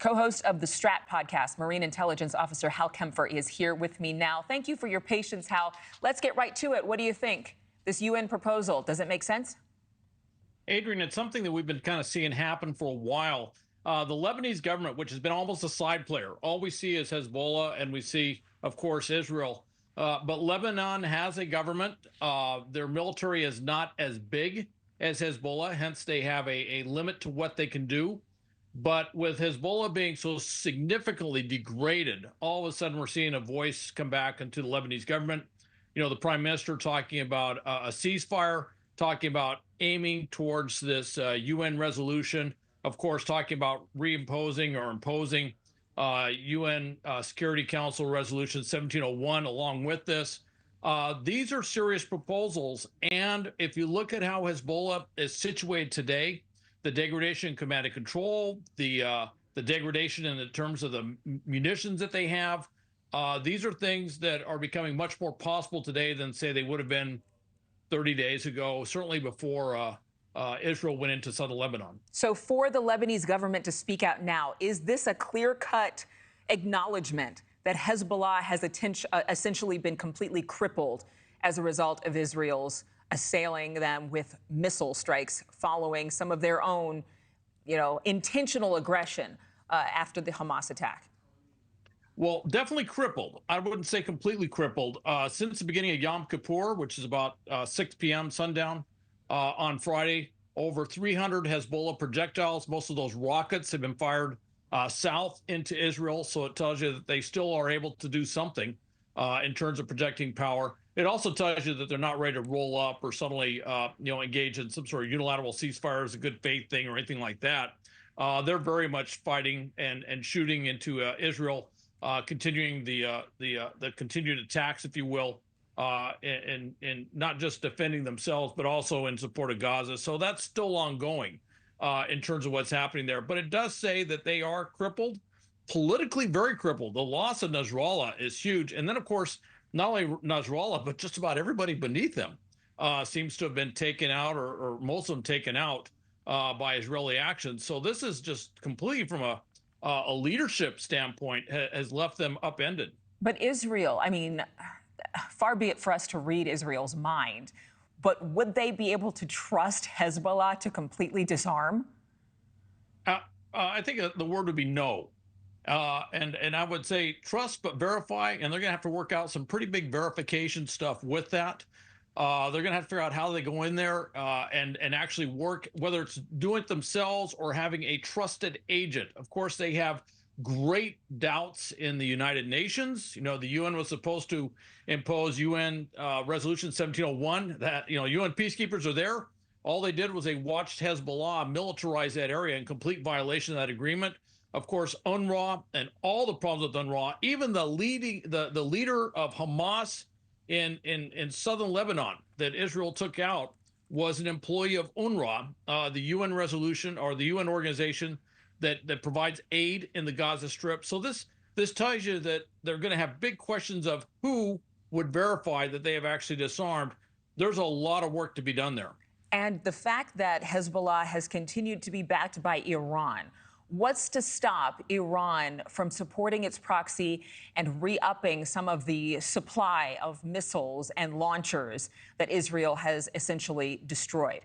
Co-host of the Strat podcast, Marine Intelligence Officer Hal Kempfer is here with me now. Thank you for your patience, Hal. Let's get right to it. What do you think? This UN proposal, does it make sense? Adrienne, it's something that we've been kind of seeing happen for a while. The Lebanese government, which has been almost a side player, all we see is Hezbollah, and we see, of course, Israel. But Lebanon has a government. Their military is not as big as Hezbollah, hence they have a limit to what they can do. But with Hezbollah being so significantly degraded, all of a sudden we're seeing a voice come back into the Lebanese government. You know, the prime minister talking about a ceasefire, talking about aiming towards this UN resolution, of course, talking about reimposing or imposing UN Security Council Resolution 1701 along with this. These are serious proposals. And if you look at how Hezbollah is situated today, the degradation in command and control, the degradation in the terms of the munitions that they have, these are things that are becoming much more possible today than, say, they would have been 30 days ago, certainly before Israel went into southern Lebanon. So for the Lebanese government to speak out now, is this a clear-cut acknowledgement that Hezbollah has essentially been completely crippled as a result of Israel's assailing them with missile strikes following some of their own, intentional aggression after the Hamas attack? Well, definitely crippled. I wouldn't say completely crippled. Since the beginning of Yom Kippur, which is about 6 p.m. sundown on Friday, over 300 Hezbollah projectiles. Most of those rockets have been fired south into Israel. So it tells you that they still are able to do something in terms of projecting power. It also tells you that they're not ready to roll up or suddenly, engage in some sort of unilateral ceasefire as a good faith thing or anything like that. They're very much fighting and shooting into Israel. Continuing the continued attacks, if you will, and not just defending themselves, but also in support of Gaza. So that's still ongoing in terms of what's happening there. But it does say that they are crippled, politically very crippled. The loss of Nasrallah is huge. And then, of course, not only Nasrallah, but just about everybody beneath them seems to have been taken out or most of them taken out by Israeli actions. So this is just completely from a leadership standpoint has left them upended. But Israel, far be it for us to read Israel's mind, but would they be able to trust Hezbollah to completely disarm? I think the word would be no. And I would say trust but verify, and they're going to have to work out some pretty big verification stuff with that. They're going to have to figure out how they go in there and actually work, whether it's doing it themselves or having a trusted agent. Of course, they have great doubts in the United Nations. The UN was supposed to impose UN Resolution 1701 that, UN peacekeepers are there. All they did was they watched Hezbollah militarize that area in complete violation of that agreement. Of course, UNRWA and all the problems with UNRWA, even the leader of Hamas in southern Lebanon that Israel took out was an employee of UNRWA, the UN resolution or the UN organization that provides aid in the Gaza Strip. So this tells you that they're going to have big questions of who would verify that they have actually disarmed. There's a lot of work to be done there. And the fact that Hezbollah has continued to be backed by Iran, what's to stop Iran from supporting its proxy and re-upping some of the supply of missiles and launchers that Israel has essentially destroyed?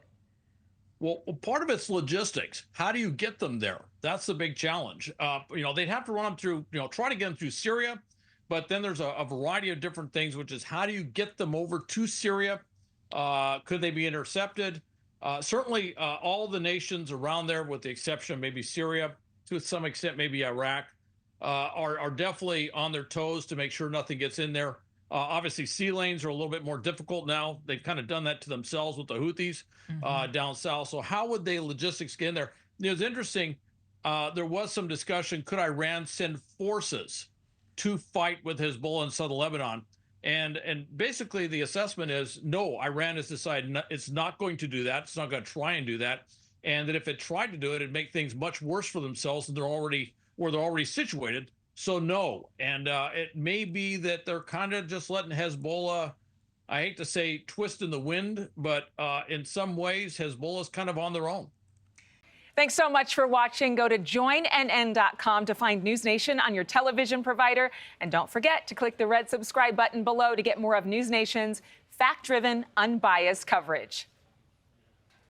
Well, part of it's logistics. How do you get them there? That's the big challenge. They'd have to run them through, try to get them through Syria, but then there's a variety of different things, which is how do you get them over to Syria? Could they be intercepted? Certainly, all the nations around there, with the exception of maybe Syria, to some extent maybe Iraq, are definitely on their toes to make sure nothing gets in there. Obviously, sea lanes are a little bit more difficult now. They've kind of done that to themselves with the Houthis down south. So how would they logistics get in there? It's interesting. There was some discussion. Could Iran send forces to fight with Hezbollah in southern Lebanon? And basically the assessment is no, Iran has decided it's not going to do that. It's not going to try and do that. And that if it tried to do it, it'd make things much worse for themselves than they're already situated. So no. And it may be that they're kind of just letting Hezbollah, I hate to say twist in the wind, but in some ways, Hezbollah's kind of on their own. Thanks so much for watching. Go to joinnn.com to find News Nation on your television provider. And don't forget to click the red subscribe button below to get more of News Nation's fact-driven, unbiased coverage.